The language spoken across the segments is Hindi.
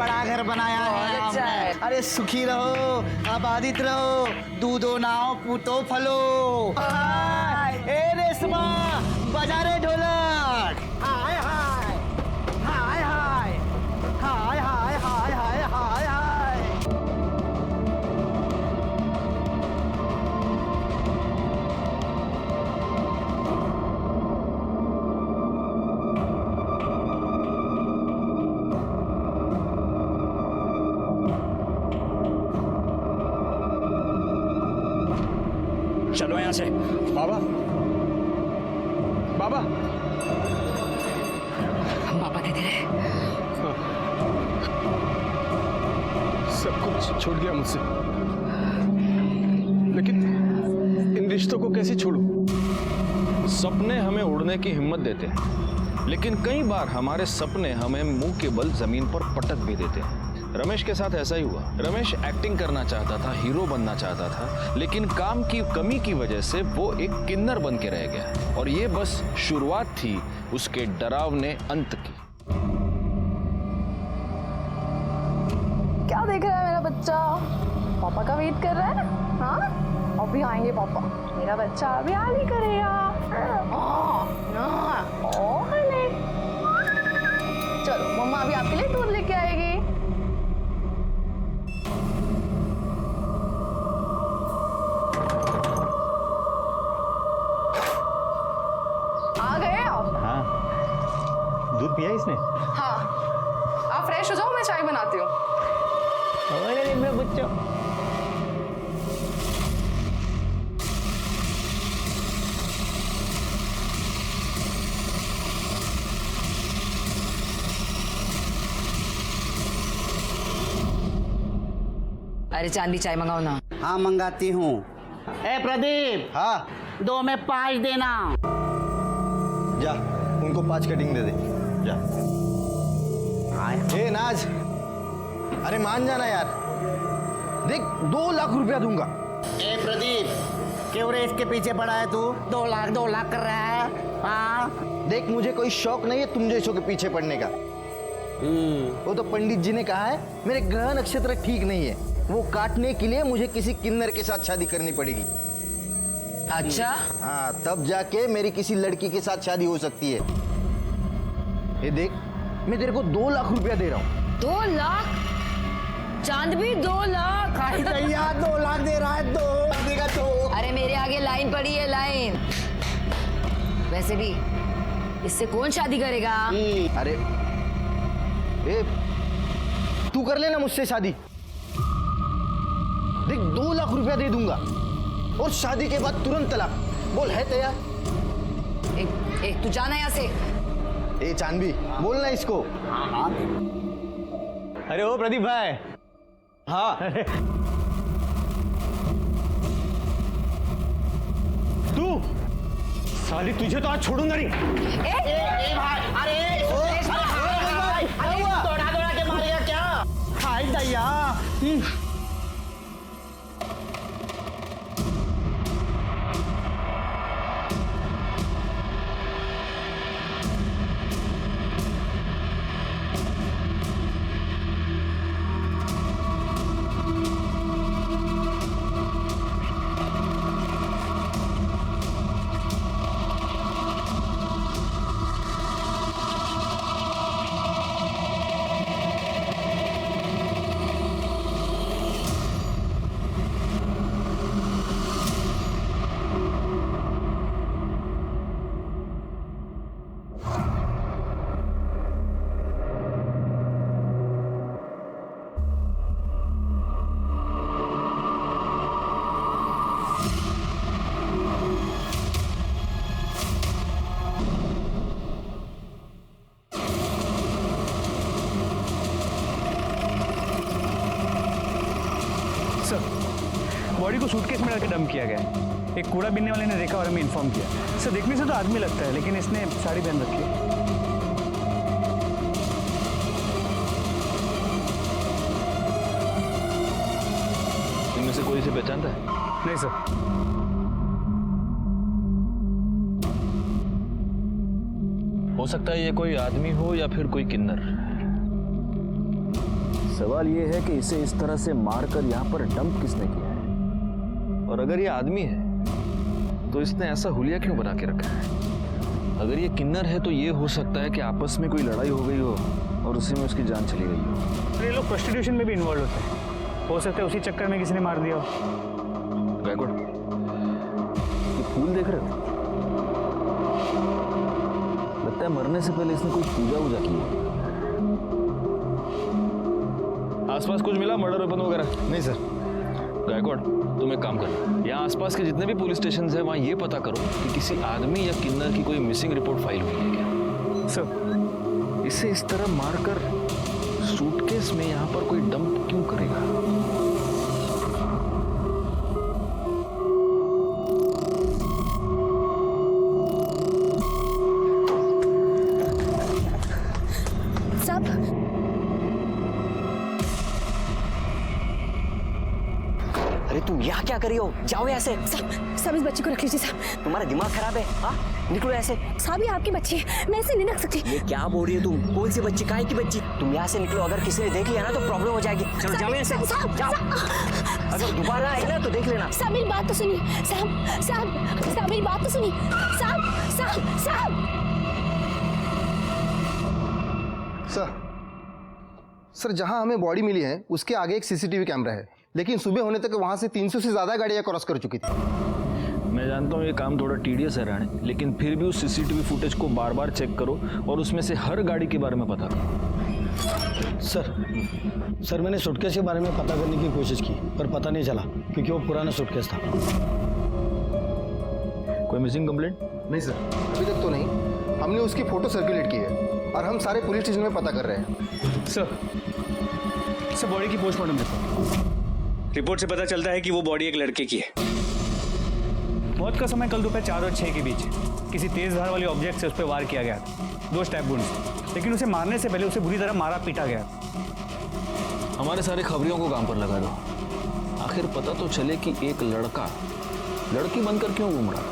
बड़ा घर बनाया है अच्छा हमने। है। अरे सुखी रहो, आबादित रहो, दूधो नाव पूतो फलो। ए रेशमा, बजा रे ढोलक। हाय हाय हाय हाय हाय हाय हाय हाय हाय हाय। चलो यहाँ से। बाबा, बाबा, पापा दे दे। सब कुछ छूट गया मुझसे, लेकिन इन रिश्तों को कैसे छोड़ूं? सपने हमें उड़ने की हिम्मत देते हैं, लेकिन कई बार हमारे सपने हमें मुंह के बल जमीन पर पटक भी देते हैं। रमेश के साथ ऐसा ही हुआ। रमेश एक्टिंग करना चाहता था, हीरो बनना चाहता था, लेकिन काम की कमी की वजह से वो एक किन्नर बन के रह गया। और ये बस शुरुआत थी उसके डरावने अंत की। क्या देख रहा है मेरा बच्चा? पापा का वेट कर रहा है? हाँ, अभी आएंगे पापा। मेरा बच्चा अभी आ नहीं करेगा। चलो मम्मा अभी आपके लिए दूध लेके आएगी। आ गए आप? हाँ, दूध पिया इसने? हाँ, आप फ्रेश हो जाओ, मैं चाय बनाती हूँ। अरे मेरे बच्चा, अरे चांदी चाय मंगाओ ना। हाँ मंगाती हूँ। ए प्रदीप, हाँ, 2 में 5 देना। जा उनको 5 कटिंग दे दे, जा। ए नाज, अरे मान जाना यार, देख 2 लाख रुपया दूंगा। ए प्रदीप, क्यों रे इसके पीछे पड़ा है तू? 2 लाख कर रहा है। हाँ, देख मुझे कोई शौक नहीं है तुम जैसों के पीछे पड़ने का। वो तो पंडित जी ने कहा है मेरे ग्रह नक्षत्र ठीक नहीं है, वो काटने के लिए मुझे किसी किन्नर के साथ शादी करनी पड़ेगी। अच्छा, हाँ, तब जाके मेरी किसी लड़की के साथ शादी हो सकती है। ये देख, मैं तेरे को 2 लाख रुपया दे रहा हूँ। 2 लाख? चांद भी 2 लाख? भैया 2 लाख दे रहा है, 2 देगा 2। अरे मेरे आगे लाइन पड़ी है, लाइन। वैसे भी इससे कौन शादी करेगा? अरे ए, तू कर लेना मुझसे शादी। देख 2 लाख रुपया दे दूंगा और शादी के बाद तुरंत तलाक। बोल, है तैयार? एक तू जाना यहाँ से। ए चांदवी, बोलना इसको। अरे ओ प्रदीप भाई। हाँ, तू साली, तुझे तो आज छोड़ूंगा नहीं। ए भाई, अरे दौड़ा के मारेगा क्या? हाय दैया। बॉडी को सूटकेस में डालकर डंप किया गया है। एक कूड़ा बीनने वाले ने देखा और हमें इन्फॉर्म किया। सर देखने से तो आदमी लगता है, लेकिन इसने साड़ी पहन रखी है। इनमें से कोई इसे पहचानता है? नहीं सर। हो सकता है ये कोई आदमी हो या फिर कोई किन्नर। सवाल ये है कि इसे इस तरह से मारकर यहाँ पर डंप किसने किया है, और अगर ये आदमी है तो इसने ऐसा हुलिया क्यों बना के रखा है। अगर ये किन्नर है तो ये हो सकता है कि आपस में कोई लड़ाई हो गई हो और उसी में उसकी जान चली गई हो। ये लोग प्रोस्टिट्यूशन में भी इन्वॉल्व होते हैं, हो सकता है उसी चक्कर में किसी ने मार दिया हो। गायकवाड़, ये फूल देख रहे हो? लगता है मरने से पहले इसने कोई पूजा वूजा की है। आसपास कुछ मिला, मर्डर वेपन वगैरह? नहीं सर। गायकवाड़, तुम एक काम करो, यहाँ आसपास के जितने भी पुलिस स्टेशन हैं वहाँ ये पता करो कि किसी आदमी या किन्नर की कोई मिसिंग रिपोर्ट फाइल हुई है क्या। सर, इसे इस तरह मारकर सूटकेस में यहाँ पर कोई डंप क्यों करेगा? अरे तुम यहाँ क्या कर रही हो? जाओ यहाँ से। साहब इस बच्ची को रख लीजिए साहब। तुम्हारा दिमाग खराब है? हाँ, निकलो ऐसे। साहब ये आपकी बच्ची है, मैं इसे नहीं रख सकती। ये क्या बोल रही हो तुम? कौन सी बच्ची? काहे की बच्ची? तुम यहाँ से निकलो, अगर किसी ने देख लिया ना तो प्रॉब्लम हो जाएगी। चलो जाओ यहाँ से, जाओ। अगर दोबारा आई ना तो देख लेना। साहब मेरी बात तो सुनिए। साहब साहब साहब मेरी बात तो सुनिए। साहब साहब साहब सर, जहां हमें बॉडी मिली है उसके आगे एक सीसीटीवी कैमरा है, लेकिन सुबह होने तक वहां से 300 से ज्यादा गाड़ियां क्रॉस कर चुकी थी। मैं जानता हूँ ये काम थोड़ा टीडियस है राणे, लेकिन फिर भी उस सीसीटीवी फुटेज को बार बार चेक करो और उसमें से हर गाड़ी के बारे में पता करो। सर मैंने सूटकेस के बारे में पता करने की कोशिश की पर पता नहीं चला क्योंकि वो पुराना सूटकेस था। कोई मिसिंग कंप्लेंट? नहीं सर, अभी तक तो नहीं। हमने उसकी फोटो सर्कुलेट की है और हम सारे पुलिस स्टेशन में पता कर रहे हैं। सर बॉडी की पोस्टमार्टम रिपोर्ट से पता चलता है कि वो बॉडी एक लड़के की है। मौत का समय कल दोपहर 4 और 6 के बीच किसी तेज धार वाले ऑब्जेक्ट से उस पर वार किया गया था, 2 स्टैब वुंड्स, लेकिन उसे मारने से पहले उसे बुरी तरह मारा पीटा गया। हमारे सारे खबरियों को काम पर लगा दो, आखिर पता तो चले कि एक लड़का लड़की बनकर क्यों घूम रहा।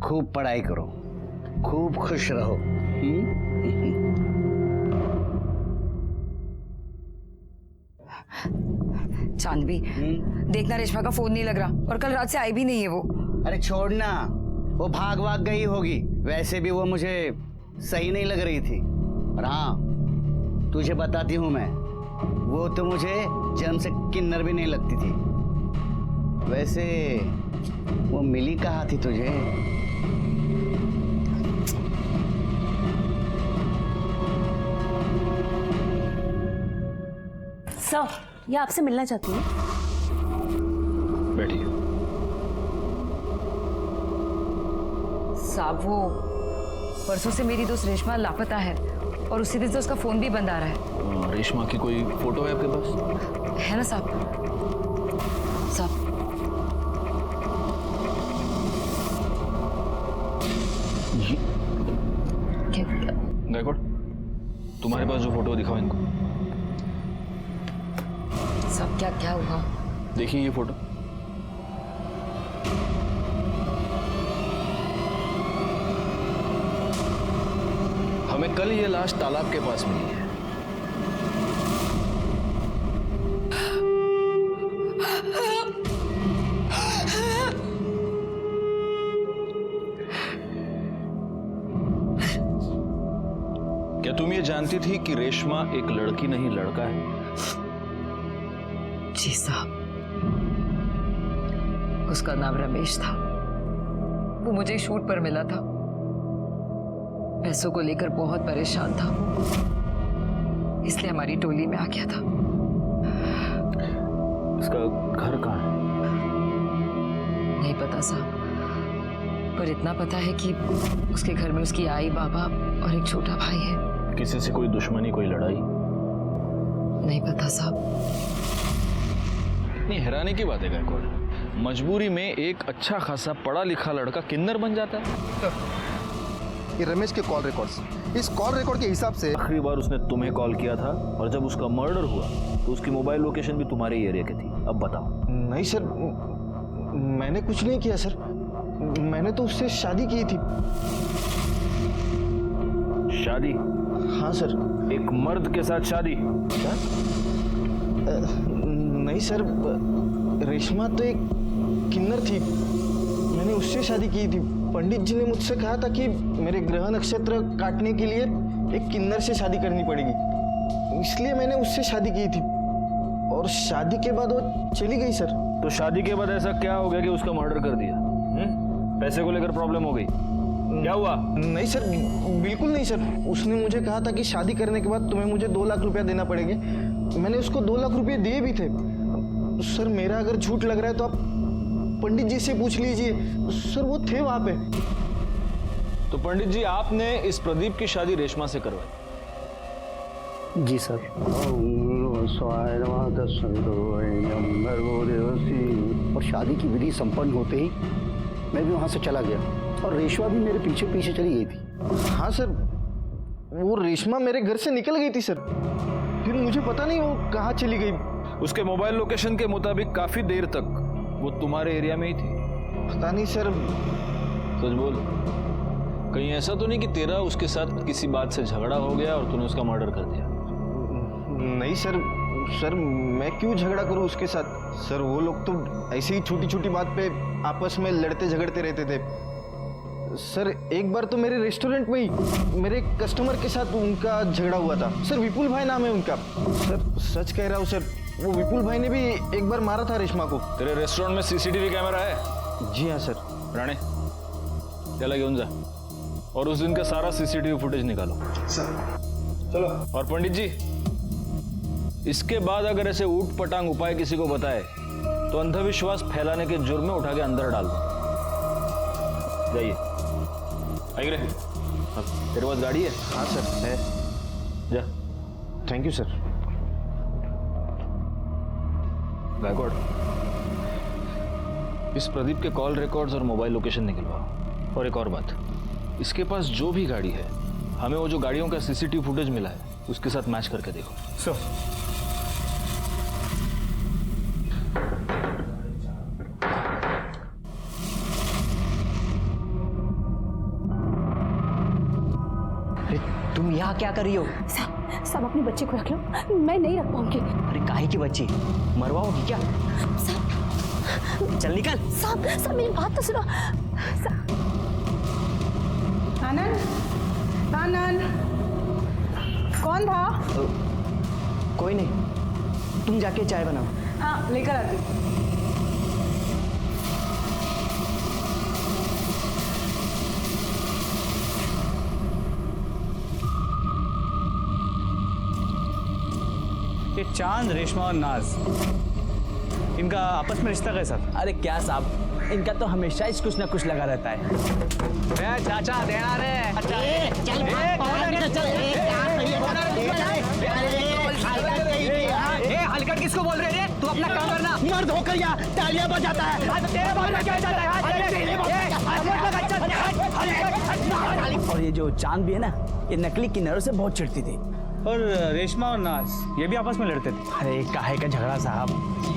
खूब पढ़ाई करो, खूब खुश रहो। चांदबी, देखना रेशमा का फोन नहीं लग रहा और कल रात से आई भी नहीं है वो। अरे छोड़ना, वो भाग गई होगी। वैसे भी वो मुझे सही नहीं लग रही थी। और हाँ, तुझे बताती हूँ मैं, वो तो मुझे जन्म से किन्नर भी नहीं लगती थी। वैसे वो मिली कहाँ थी तुझे? सर ये आपसे मिलना चाहती हूँ। बैठिए। साहब वो परसों से मेरी दोस्त रेशमा लापता है और उसी दिन से उसका फोन भी बंद आ रहा है। रेशमा की कोई फोटो है आपके पास? है ना साहब? क्या? गायकवाड़, तुम्हारे पास जो फोटो दिखाओ इनको। साहब क्या क्या हुआ? देखिए ये फोटो। हमें कल ये लाश तालाब के पास मिली है। क्या तुम ये जानती थी कि रेशमा एक लड़की नहीं लड़का है? जी साहब, उसका नाम रमेश था। वो मुझे शूट पर मिला था, पैसों को लेकर बहुत परेशान था, इसलिए हमारी टोली में आ गया था। इसका घर कहाँ है? नहीं पता साहब, पर इतना पता है कि उसके घर में उसकी आई, बाबा और एक छोटा भाई है। किसी से कोई दुश्मनी, कोई लड़ाई? नहीं पता साहब। नहीं, हैरानी की बात है गायकवाड़, मजबूरी में एक अच्छा खासा पढ़ा लिखा लड़का किन्नर बन जाता है। ये रमेश के कॉल रिकॉर्ड्स, इस कॉल रिकॉर्ड के हिसाब से आखिरी बार उसने तुम्हें कॉल किया था और जब उसका मर्डर हुआ तो उसकी मोबाइल लोकेशन भी तुम्हारे ही एरिया की थी। अब बताओ। नहीं सर, मैंने कुछ नहीं किया सर, मैंने तो उससे शादी की थी। शादी? हाँ सर। एक मर्द के साथ शादी? क्या? नहीं सर, रेशमा तो एक किन्नर थी, मैंने उससे शादी की थी। पंडित जी ने मुझसे कहा था कि मेरे ग्रह नक्षत्र काटने के लिए एक किन्नर से शादी करनी पड़ेगी, इसलिए मैंने उससे शादी की थी और शादी के बाद वो चली गई सर। तो शादी के बाद ऐसा क्या हो गया कि उसका मर्डर कर दिया? पैसे को लेकर प्रॉब्लम हो गई? क्या हुआ? नहीं सर, बिल्कुल नहीं सर। उसने मुझे कहा था कि शादी करने के बाद तुम्हें मुझे 2 लाख रुपया देना पड़ेंगे। मैंने उसको 2 लाख रुपये दिए भी थे। सर मेरा अगर झूठ लग रहा है तो आप पंडित जी से पूछ लीजिए, सर वो थे वहां पे। तो पंडित जी, आपने इस प्रदीप की शादी रेशमा से करवाई? जी सर। और शादी की विधि संपन्न होते ही मैं भी वहां से चला गया और रेशमा भी मेरे पीछे पीछे चली गई थी। हाँ सर, वो रेशमा मेरे घर से निकल गई थी सर, फिर मुझे पता नहीं वो कहाँ चली गई। उसके मोबाइल लोकेशन के मुताबिक काफी देर तक वो तुम्हारे एरिया में ही थी। पता नहीं सर। सच बोल, कहीं ऐसा तो नहीं कि तेरा उसके साथ किसी बात से झगड़ा हो गया और तूने उसका मर्डर कर दिया? नहीं सर, सर मैं क्यों झगड़ा करूं उसके साथ? सर वो लोग तो ऐसे ही छोटी छोटी बात पे आपस में लड़ते झगड़ते रहते थे। सर एक बार तो मेरे रेस्टोरेंट में ही मेरे कस्टमर के साथ उनका झगड़ा हुआ था। सर विपुल भाई नाम है उनका। सर सच कह रहा हूँ सर, वो विपुल भाई ने भी एक बार मारा था रेशमा को। तेरे रेस्टोरेंट में सीसीटीवी कैमरा है? जी हाँ सर। राणे, चला घेऊन जा और उस दिन का सारा सीसीटीवी फुटेज निकालो। चलो। और पंडित जी, इसके बाद अगर ऐसे ऊट पटांग उपाय किसी को बताए तो अंधविश्वास फैलाने के जुर्म में उठा के अंदर डाल दो। जाइए। आइए। तेरे पास गाड़ी है? हाँ सर है। जा। Thank you sir. गायकवाड़, इस प्रदीप के कॉल रिकॉर्ड्स और मोबाइल लोकेशन निकलवाओ। और एक और बात, इसके पास जो भी गाड़ी है, हमें वो जो गाड़ियों का सीसीटीवी फुटेज मिला है उसके साथ मैच करके देखो। सर तुम यहाँ क्या कर रही हो? सब अपने बच्चे को रख लो, मैं नहीं रख पाऊंगी। अरे काहे की बच्ची, मरवाओगी क्या? चल निकल। साहब मेरी बात तो सुनो। आनंद, आनंद, कौन था? कोई नहीं, तुम जाके चाय बनाओ। हाँ लेकर आती हूँ। ये चांद, रेशमा और नाज, इनका आपस में रिश्ता कैसा? अरे क्या साहब, इनका तो हमेशा ही कुछ ना कुछ लगा रहता है। चाचा देना रे। हलकट किसको बोल रहे हैं? तू अपना काम करना। मर्द होकर यहाँ तालियां बजाता है। तेरे बाल में क्या जाता है? और ये जो चांद भी है ना, ये नकली किन्नरों से बहुत चिढ़ती थी। और रेशमा और नाज, ये भी आपस में लड़ते थे। अरे काहे का झगड़ा साहब,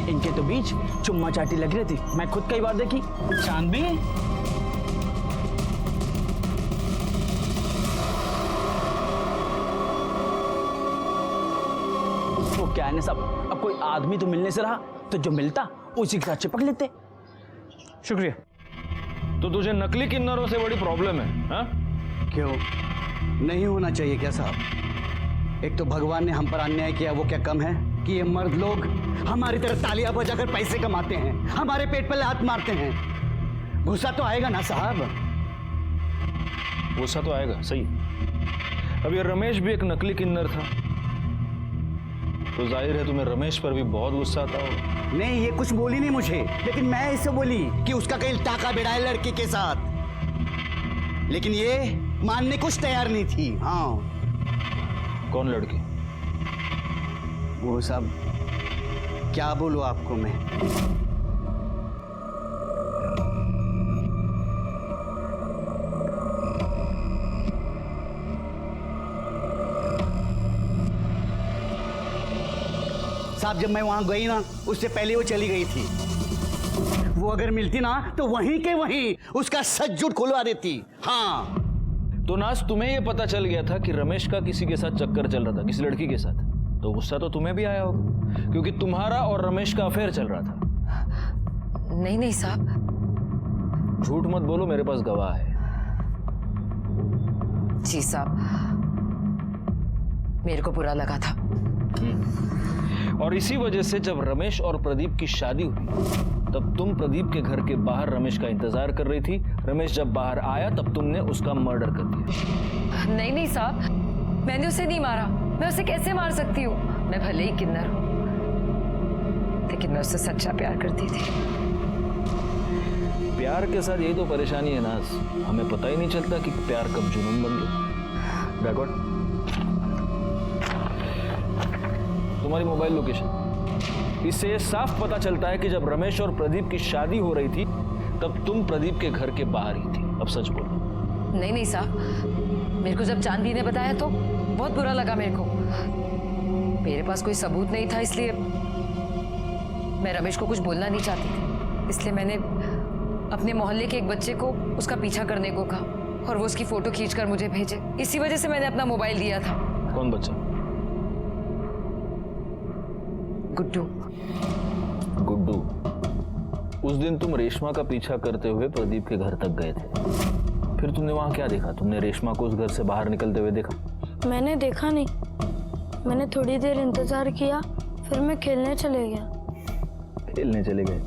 इनके तो बीच चुम्मा चाटी लग रही थी, मैं खुद कई बार देखी। चांद भी? वो क्या है ना साहब, अब कोई आदमी तो मिलने से रहा तो जो मिलता उसी के साथ चिपक लेते। शुक्रिया। तो तुझे नकली किन्नरों से बड़ी प्रॉब्लम है? हाँ? क्यों नहीं होना चाहिए क्या साहब? एक तो भगवान ने हम पर अन्याय किया, वो क्या कम है कि ये मर्द लोग हमारी तरह तालियां बजाकर पैसे कमाते हैं, हमारे पेट पर लात मारते हैं। गुस्सा तो आएगा ना साहब? गुस्सा तो आएगा, सही। अब ये रमेश भी एक नकली किन्नर था, तो जाहिर है तुम्हें रमेश पर भी बहुत गुस्सा आता होगा। नहीं, ये कुछ बोली नहीं मुझे, लेकिन मैं इससे बोली कि उसका कहीं टाका भिड़ा है लड़की के साथ, लेकिन ये मानने कुछ तैयार नहीं थी। हाँ। कौन लड़की? वो सब क्या बोलूं आपको मैं? साहब जब मैं वहां गई ना उससे पहले वो चली गई थी। वो अगर मिलती ना तो वहीं के वहीं उसका सच झूठ खुलवा देती। हाँ तो नाज, तुम्हें ये पता चल गया था कि रमेश का किसी के साथ चक्कर चल रहा था, किसी लड़की के साथ, तो गुस्सा तो तुम्हें भी आया होगा क्योंकि तुम्हारा और रमेश का अफेयर चल रहा था। नहीं नहीं साहब। झूठ मत बोलो, मेरे पास गवाह है। जी साहब, मेरे को बुरा लगा था। और इसी वजह से जब रमेश और प्रदीप की शादी हुई तब तुम प्रदीप के घर के बाहर रमेश का इंतजार कर रही थी। रमेश जब बाहर आया तब तुमने उसका मर्डर कर दिया। नहीं नहीं साहब, मैंने उसे नहीं मारा। मैं उसे कैसे मार सकती हूँ? मैं भले ही किन्नर हूँ, लेकिन मैं उससे सच्चा प्यार करती थी। प्यार के साथ यही तो परेशानी है नाज, हमें पता ही नहीं चलता कि प्यार कब जुनून बन गया। बैकवर्ड, तुम्हारी मोबाइल लोकेशन, इससे ये साफ पता चलता है कि जब रमेश और प्रदीप की शादी हो रही थी तब तुम प्रदीप के घर के बाहर ही थी। अब सच बोलो। नहीं नहीं साहब, मेरे को जब चांदी ने बताया तो बहुत बुरा लगा मेरे को। मेरे पास कोई सबूत नहीं था, इसलिए मैं रमेश को कुछ बोलना नहीं चाहती थी। इसलिए मैंने अपने मोहल्ले के एक बच्चे को उसका पीछा करने को कहा और वो उसकी फोटो खींचकर मुझे भेजे। इसी वजह से मैंने अपना मोबाइल दिया था। कौन बच्चा? गुड्डू। गुड्डू। उस दिन तुम रेशमा का पीछा करते हुए प्रदीप के घर तक गए थे, फिर तुमने वहां क्या देखा? तुमने रेशमा को उस घर से बाहर निकलते हुए देखा? मैंने देखा नहीं, मैंने थोड़ी देर इंतजार किया, फिर मैं खेलने चले गया। खेलने चले गए?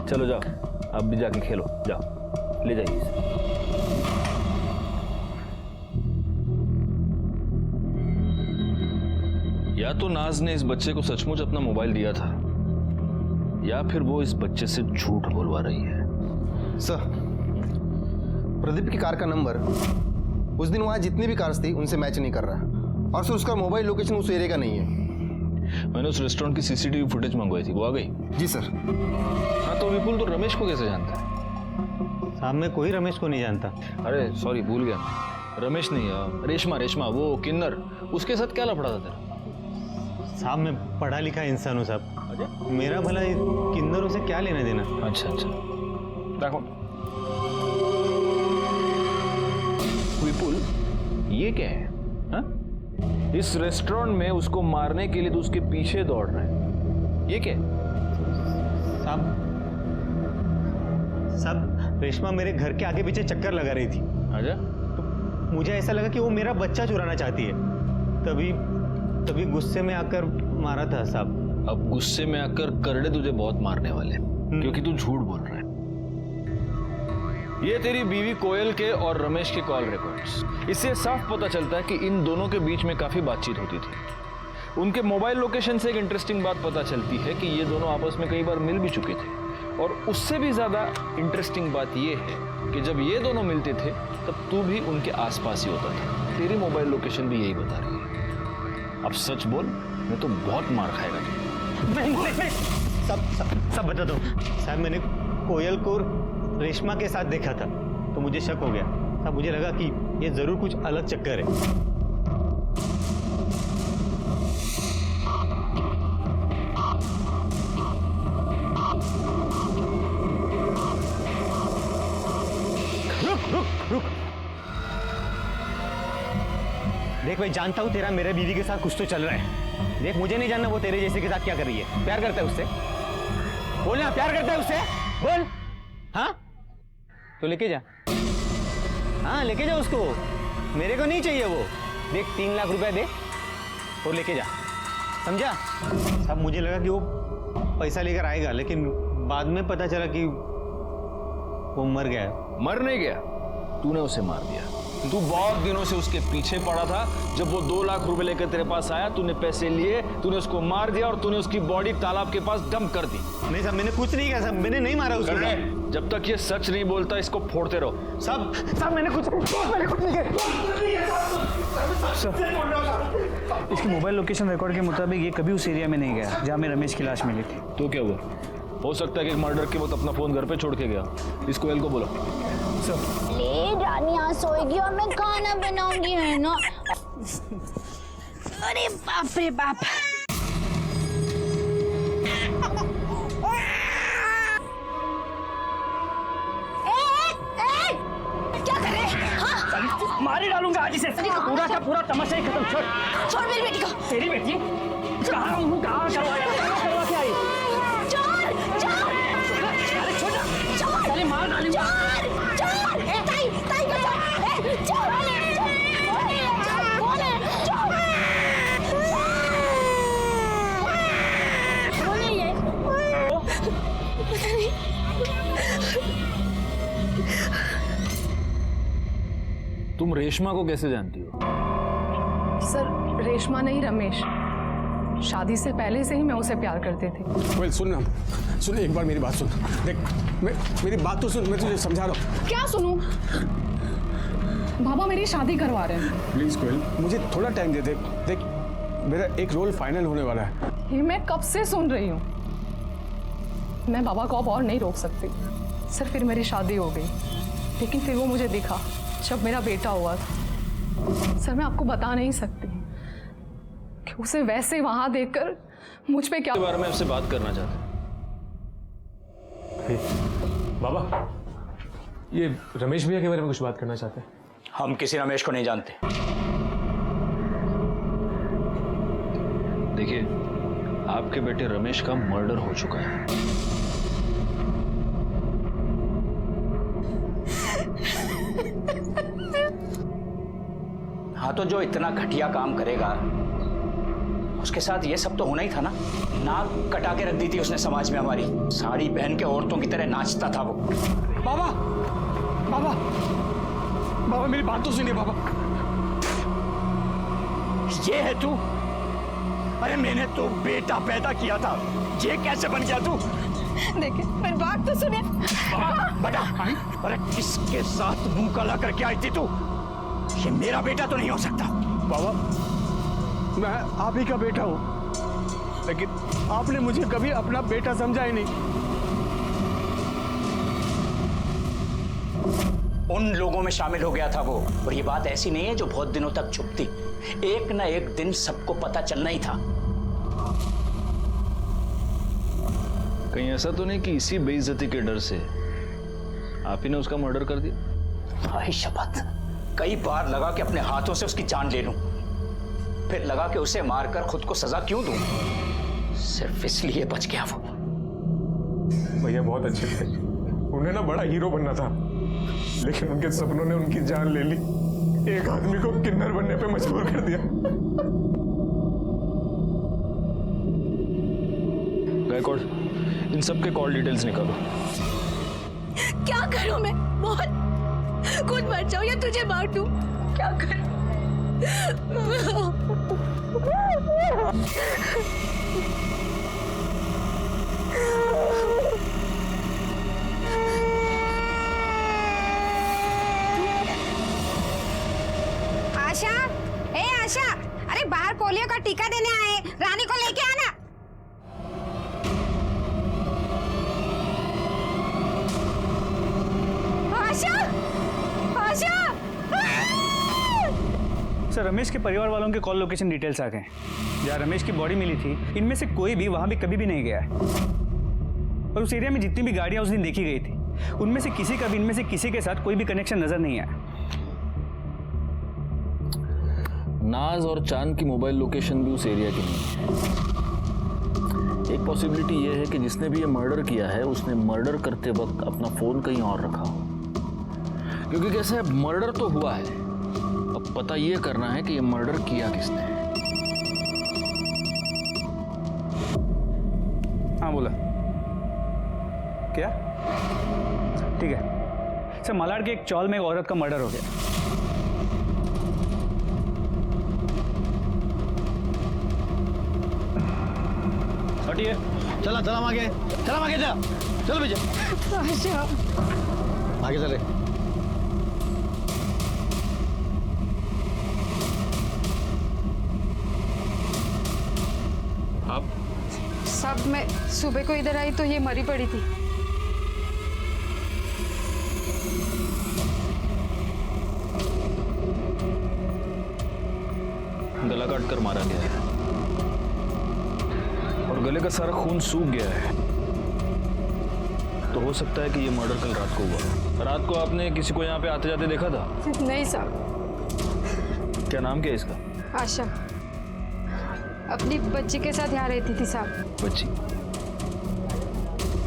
चलो जाओ, अब भी जाके खेलो, जाओ, ले जाइए इसे। या तो नाज ने इस बच्चे को सचमुच अपना मोबाइल दिया था या फिर वो इस बच्चे से झूठ बोलवा रही है। सर, प्रदीप की कार का नंबर उस दिन वहां जितनी भी कार्स थी उनसे मैच नहीं कर रहा, और सर उसका मोबाइल लोकेशन उस एरिया का नहीं है। मैंने उस रेस्टोरेंट की सीसीटीवी फुटेज मंगवाई थी, वो आ गई? जी सर। हाँ, तो विपुल, तो रमेश को कैसे जानता है? साहब मैं कोई रमेश को नहीं जानता। अरे सॉरी, भूल गया। रमेश नहीं, रेशमा, वो किन्नर, उसके साथ क्या लफड़ा था तेरा? साहब मैं पढ़ा लिखा इंसान हूँ साहब, मेरा भला किन्नरों से क्या लेना देना। अच्छा अच्छा, देखो विपुल, ये क्या है? हा? इस रेस्टोरेंट में उसको मारने के लिए तो उसके पीछे दौड़ रहे हैं, ये क्या है? साहब रेशमा मेरे घर के आगे पीछे चक्कर लगा रही थी। आजा। तो मुझे ऐसा लगा कि वो मेरा बच्चा चुराना चाहती है, तभी गुस्से में आकर मारा था साहब। अब गुस्से में आकर करड़े तुझे बहुत मारने वाले, क्योंकि तू झूठ बोल रहा है। ये तेरी बीवी कोयल के और रमेश के कॉल रिकॉर्ड्स, इससे साफ पता चलता है कि इन दोनों के बीच में काफी बातचीत होती थी। उनके मोबाइल लोकेशन से एक इंटरेस्टिंग बात पता चलती है कि ये दोनों आपस में कई बार मिल भी चुके थे, और उससे भी ज्यादा इंटरेस्टिंग बात ये है कि जब ये दोनों मिलते थे तब तू भी उनके आसपास ही होता था। तेरी मोबाइल लोकेशन भी यही बता रही है। अब सच बोल, मैं तो बहुत मार खाएगा तू। नहीं, सब बता दो साहब। मैंने कोयल को रेशमा के साथ देखा था तो मुझे शक हो गया साहब, मुझे लगा कि ये जरूर कुछ अलग चक्कर है। रुक। देख भाई, जानता हूं तेरा मेरे बीवी के साथ कुछ तो चल रहा है। देख, मुझे नहीं जानना वो तेरे जैसे के साथ क्या कर रही है। प्यार करता है उससे? बोल ना, प्यार करता है उससे? बोल। हाँ तो लेके जा, हाँ लेके जा उसको, मेरे को नहीं चाहिए वो। देख 3 लाख रुपए दे और लेके जा, समझा? अब मुझे लगा कि वो पैसा लेकर आएगा, लेकिन बाद में पता चला कि वो मर गया। मर नहीं गया, तूने उसे मार दिया। तू बहुत दिनों से उसके पीछे पड़ा था। जब वो 2 लाख रुपए लेकर तेरे पास आया, तूने पैसे लिए, तूने उसको मार दिया और तूने उसकी बॉडी तालाब के पास डंप कर दी। नहीं साहब, मैंने कुछ नहीं किया साहब, मैंने नहीं मारा उसको। जब तक ये सच नहीं बोलता, इसको फोड़ते रहो। साहब मैंने कुछ नहीं किया। इसकी मोबाइल लोकेशन रिकॉर्ड के मुताबिक ये कभी उस एरिया में नहीं गया जहाँ में रमेश की लाश मिली थी। तो क्या हुआ? हो सकता है कि मर्डर के वक्त अपना फोन घर पे छोड़ के गया। इस कोयल को बोलो। ले रानी आज सोएगी और मैं खाना बनाऊंगी, है ना? अरे बाप रे बाप। मार ही डालूंगा आज इसे। पूरा का पूरा तमाशा ही खत्म। छोड़ छोड़ मेरी बेटी को। तेरी बेटी कहाँ हूँ, कहाँ करवा के आई? छोड़ छोड़ अरे छोड़ छोड़ अरे मार डालूंगा। छोड़ ताई ताई बचा छोड़ तुम रेशमा को कैसे जानती हो? सर रेशमा नहीं रमेश, शादी से पहले से ही मैं उसे प्यार करती थी। वेल सुन एक बार मेरी बात सुन। देख मेरी बात तो सुन, मैं तुझे समझा रहा हूँ। क्या सुनूं? बाबा मेरी शादी करवा रहे हैं। प्लीज कोयल मुझे थोड़ा टाइम दे। देख मेरा एक रोल फाइनल होने वाला है। ये मैं कब से सुन रही हूँ। मैं बाबा को अब और नहीं रोक सकती। सर फिर मेरी शादी हो गई, लेकिन फिर वो मुझे दिखा जब मेरा बेटा हुआ था। सर मैं आपको बता नहीं सकती कि उसे वैसे वहां देखकर मुझ पे क्या के बारे में आपसे बात करना चाहते हैं। बाबा ये रमेश भैया के बारे में कुछ बात करना चाहते हैं। हम किसी रमेश को नहीं जानते। देखिए, आपके बेटे रमेश का मर्डर हो चुका है। हाँ तो जो इतना घटिया काम करेगा उसके साथ ये सब तो होना ही था ना। नाक कटा के रख दी थी उसने समाज में हमारी। साड़ी पहन के औरतों की तरह नाचता था वो। बाबा बाबा बाबा मेरी बात तो सुनिए बाबा। ये है तू? अरे मैंने तो बेटा पैदा किया था, ये कैसे बन गया तू? देखिए मेरी बात तो सुनिए। बेटा अरे किसके साथ मुंह काला करके आई थी तू? ये मेरा बेटा तो नहीं हो सकता। बाबा मैं आप ही का बेटा हूं, लेकिन आपने मुझे कभी अपना बेटा समझा ही नहीं। उन लोगों में शामिल हो गया था वो, और ये बात ऐसी नहीं है जो बहुत दिनों तक छुप थी। एक ना एक दिन सबको पता चलना ही था। कहीं ऐसा तो नहीं कि इसी बेइज्जती के डर से आप ही ने उसका मर्डर कर दिया? हाय शपथ, कई बार लगा कि अपने हाथों से उसकी जान ले लूं, फिर लगा कि उसे मारकर खुद को सजा क्यों दूं, सिर्फ इसलिए बच गया वो। भैया बहुत अच्छे थे, उन्हें ना बड़ा हीरो बनना था, लेकिन उनके सपनों ने उनकी जान ले ली। एक आदमी को किन्नर बनने पे मजबूर कर दिया। गायकवाड़, इन सब के कॉल डिटेल्स निकालो। क्या करूं मैं? बहुत खुद मर जाऊं या तुझे मार दूं? क्या करूं? आशा, ए आशा, अरे बाहर पोलियो का टीका देने आए, रानी को लेके आना। आशा, आशा। सर रमेश के परिवार वालों के कॉल लोकेशन डिटेल्स आ गए। जहाँ रमेश की बॉडी मिली थी, इनमें से कोई भी वहां भी कभी भी नहीं गया है। और उस एरिया में जितनी भी गाड़ियां उस दिन देखी गई थी, उनमें से किसी का भी इनमें से किसी के साथ कोई भी कनेक्शन नजर नहीं आया। नाज और चांद की मोबाइल लोकेशन भी उस एरिया की नहीं है। एक पॉसिबिलिटी ये है कि जिसने भी ये मर्डर किया है उसने मर्डर करते वक्त अपना फोन कहीं और रखा हो, क्योंकि कैसे मर्डर तो हुआ है, अब पता ये करना है कि ये मर्डर किया किसने। हाँ बोला क्या? ठीक है सर, मालाड के एक चौल में एक औरत का मर्डर हो गया। हटिए, चला चला आगे, चला आगे, जा चल भैया, आगे चले। आप सब मैं सुबह को इधर आई तो ये मरी पड़ी थी। गला काट कर मारा गया है और गले का सारा खून सूख गया है, तो हो सकता है कि ये मर्डर कल रात को हुआ। रात को आपने किसी को यहाँ पे आते जाते देखा था? नहीं साहब, क्या नाम क्या है इसका? आशा अपनी बच्ची के साथ यहाँ रहती थी साहब। बच्ची?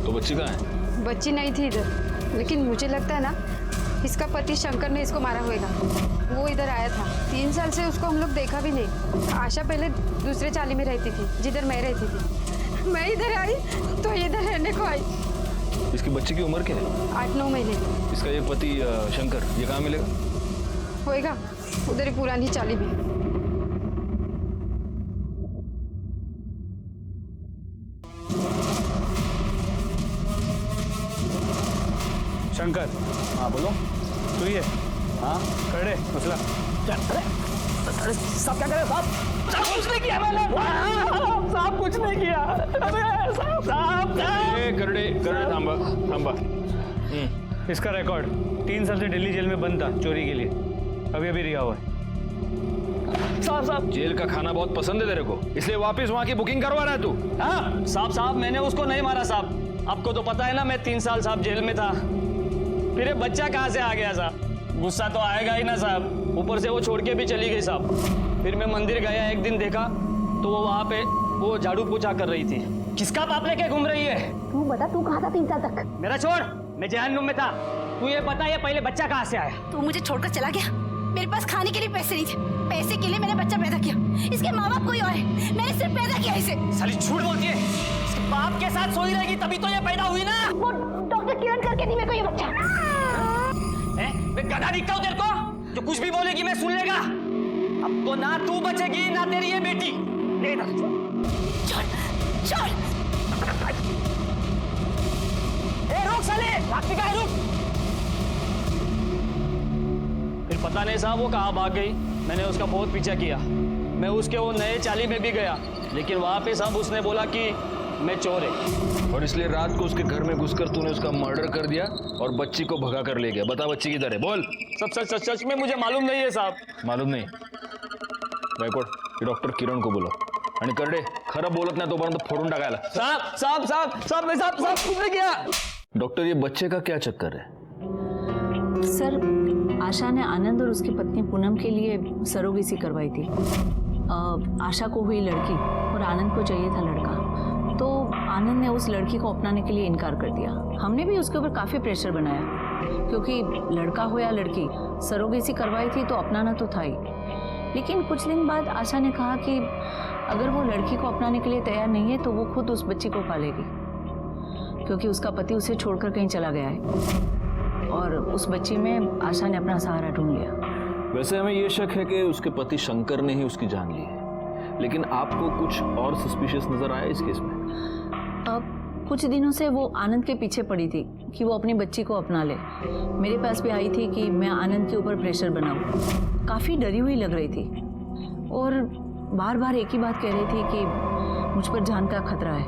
तो बच्ची कहाँ है? बच्ची नहीं थी इधर, लेकिन मुझे लगता है ना इसका पति शंकर ने इसको मारा होगा। वो इधर आया था, 3 साल से उसको हम लोग देखा भी नहीं। आशा पहले दूसरे चाली में रहती थी जिधर मैं रहती थी। मैं इधर आई तो इधर रहने को आई। इसकी बच्ची की उम्र क्या है? 8-9 महीने। इसका ये पति शंकर ये कहाँ मिलेगा? होएगा उधर ही पुरानी चाली में। शंकर। हाँ बोलो। तू ही है? हाँ खड़े मसला। अरे साहब क्या कर रहे हैं साहब? साहब कुछ नहीं किया मैंने। साहब कुछ नहीं किया। अरे साहब करड़े थांबा थांबा। इसका रिकॉर्ड 3 साल से दिल्ली जेल में बंद था चोरी के लिए, अभी अभी रिहा हुआ है। साहब जेल का खाना बहुत पसंद है तेरे को, इसलिए वापस वहाँ की बुकिंग करवा रहा है तू? हाँ साहब मैंने उसको नहीं मारा साहब। आपको तो पता है ना मैं 3 साल साहब जेल में था। फिर ये बच्चा कहाँ से आ गया साहब? गुस्सा तो आएगा ही ना साहब, ऊपर से वो छोड़ के भी चली गई साहब। फिर मैं मंदिर गया, एक दिन देखा तो वो वहाँ पे वो झाड़ू पोछा कर रही थी। किसका बाप लेके घूम रही है? तू बता, तू कहाँ था 3 साल तक? मेरा छोड़, मैं जहन्नुम में था। तू ये बता ये पहले बच्चा कहाँ से आया? तू मुझे छोड़कर चला गया। मेरे पास खाने के लिए पैसे नहीं थे, पैसे के लिए मैंने बच्चा पैदा किया। इसके माँ बाप कोई और है, मैंने सिर्फ पैदा किया इसे। साली झूठ बोलती है। इसके बाप के साथ सोई रहेगी तभी तो ये पैदा हुई ना। वो डॉक्टर किरण करके दी मेरे को ये बच्चा। मैं गधा दिखता हूँ तेरे को? जो कुछ भी बोलेगी मैं सुन लेगा। अब तो ना तू बचेगी ना तेरी ये बेटी। ले इधर। छोड़ छोड़। रुक साले, भागती कहाँ है? रुक। फिर पता नहीं साहब वो कहाँ भाग गई। मैंने उसका बहुत पीछा किया। मैं उसके वो नए चाली में भी गया, लेकिन वहाँ पे साहब उसने बोला कि मैं चोर है। और इसलिए रात को उसके घर में घुसकर तूने उसका मर्डर कर दिया और बच्ची को भगा कर ले गया। बता बच्ची किधर है? बोल। सब सच सच सच में मुझे मालूम नहीं है साहब। मालूम नहीं? गायकवाड डॉक्टर किरण को बोलो आणि करडे खरं बोलत नाही तोपर्यंत फोडून टाकायला। साहब साहब साहब साहब मैं साहब साहब कुछ नहीं किया। डॉक्टर ये बच्चे का क्या चक्कर है? सर आशा ने आनंद और उसकी पत्नी पूनम के लिए सरोगेसी करवाई थी। आशा को हुई लड़की और आनंद को चाहिए था लड़का, तो आनंद ने उस लड़की को अपनाने के लिए इनकार कर दिया। हमने भी उसके ऊपर काफ़ी प्रेशर बनाया, क्योंकि लड़का हो या लड़की सरोगेसी करवाई थी तो अपनाना तो था ही। लेकिन कुछ दिन बाद आशा ने कहा कि अगर वो लड़की को अपनाने के लिए तैयार नहीं है तो वो खुद उस बच्ची को पालेगी, क्योंकि उसका पति उसे छोड़कर कहीं चला गया है। और उस बच्ची में आशा ने अपना सहारा ढूंढ लिया। वैसे हमें ये शक है कि उसके पति शंकर ने ही उसकी जान ली है, लेकिन आपको कुछ और सस्पिशियस नजर आया इस केस में? अब कुछ दिनों से वो आनंद के पीछे पड़ी थी कि वो अपनी बच्ची को अपना ले। मेरे पास भी आई थी कि मैं आनंद के ऊपर प्रेशर बनाऊं। काफ़ी डरी हुई लग रही थी और बार बार एक ही बात कह रही थी कि मुझ पर जान का खतरा है।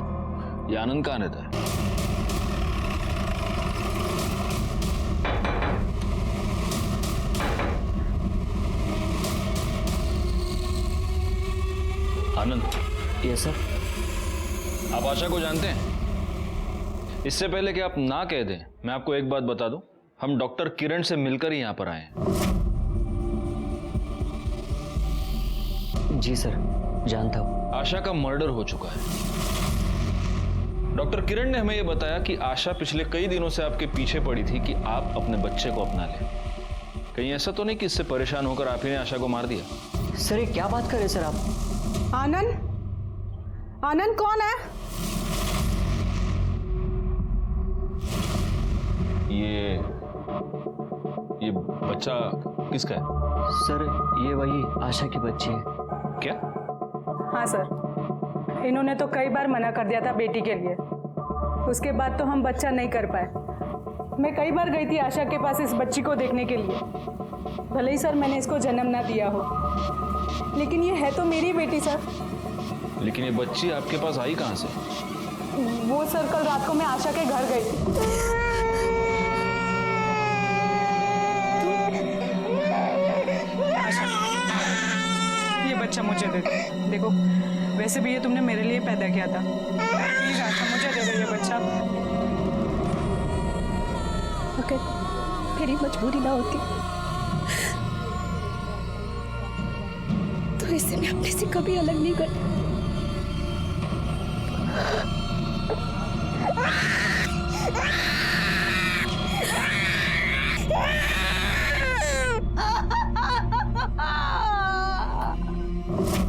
ये आनंद कहाँ रहता है? आनंद? Yes sir. आप आशा को जानते हैं? इससे पहले कि आप ना कह दें, मैं आपको एक बात बता दूं, हम डॉक्टर किरण से मिलकर ही यहां पर आए हैं। जी सर, जानता हूं। आशा का मर्डर हो चुका है। डॉक्टर किरण ने हमें यह बताया कि आशा पिछले कई दिनों से आपके पीछे पड़ी थी कि आप अपने बच्चे को अपना लें। कहीं ऐसा तो नहीं कि इससे परेशान होकर आप ही ने आशा को मार दिया? सर ये क्या बात कर रहे सर आप? आनंद? आनंद कौन है? ये बच्चा किसका है? सर ये वही आशा की बच्ची है। क्या? हाँ सर, इन्होंने तो कई बार मना कर दिया था बेटी के लिए, उसके बाद तो हम बच्चा नहीं कर पाए। मैं कई बार गई थी आशा के पास इस बच्ची को देखने के लिए। भले ही सर मैंने इसको जन्म ना दिया हो, लेकिन ये है तो मेरी बेटी सर। लेकिन ये बच्ची आपके पास आई कहाँ से? वो सर कल रात को मैं आशा के घर गई थी। ये बच्चा मुझे दे दो। देखो वैसे भी ये तुमने मेरे लिए पैदा किया था, प्लीज आशा मुझे दे दो ये बच्चा। अगर मेरी मजबूरी ना होती इसे मैं अपने से कभी अलग नहीं करती।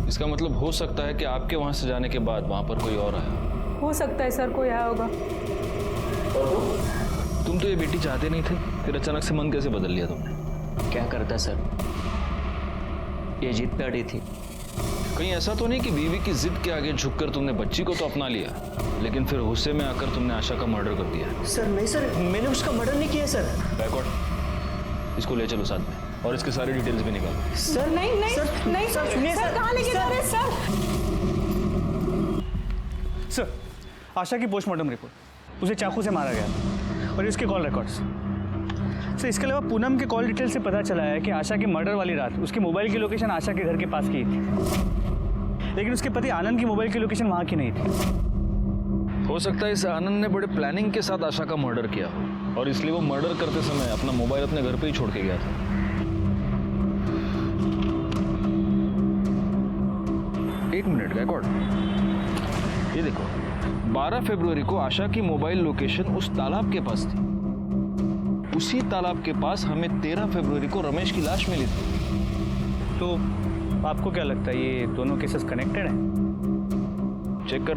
इसका मतलब हो सकता है कि आपके वहां से जाने के बाद वहां पर कोई और आया। हो सकता है सर कोई आया होगा। तुम तो ये बेटी चाहते नहीं थे, फिर अचानक से मन कैसे बदल लिया तुमने? क्या करता सर, ये जिद पे अड़ी थी। कहीं ऐसा तो नहीं कि बीवी की जिद के आगे झुककर तुमने बच्ची को तो अपना लिया, लेकिन फिर गुस्से में आकर तुमने आशा का मर्डर कर दिया? सर नहीं सर, मैंने उसका मर्डर नहीं किया सर। बैकवर्ड, इसको ले चलो साथ में और इसके सारी डिटेल्स भी निकालो। सर नहीं नहीं सर, नहीं सर, सुनिए सर, कहाँ लेके जा रहे हैं सर? सर, आशा की पोस्टमार्टम रिपोर्ट, उसे चाकू से मारा गया और इसके कॉल रिकॉर्ड्स। सर इसके अलावा पूनम के कॉल डिटेल से पता चला है कि आशा की मर्डर वाली रात उसके मोबाइल की लोकेशन आशा के घर के पास की थी, लेकिन उसके पति आनंद की मोबाइल की लोकेशन वहां की नहीं थी। हो सकता है इस आनंद ने बड़े प्लानिंग के साथ आशा का मर्डर किया हो और इसलिए वो मर्डर करते समय अपना मोबाइल अपने घर पे ही छोड़ के गया था। एक मिनट गैकॉर्ड, ये देखो 12 फरवरी को आशा की मोबाइल लोकेशन उस तालाब के पास थी। उसी तालाब के पास हमें 13 फरवरी को रमेश की लाश मिली थी। तो आपको क्या लगता है ये दोनों केसेस कनेक्टेड हैं? चेक कर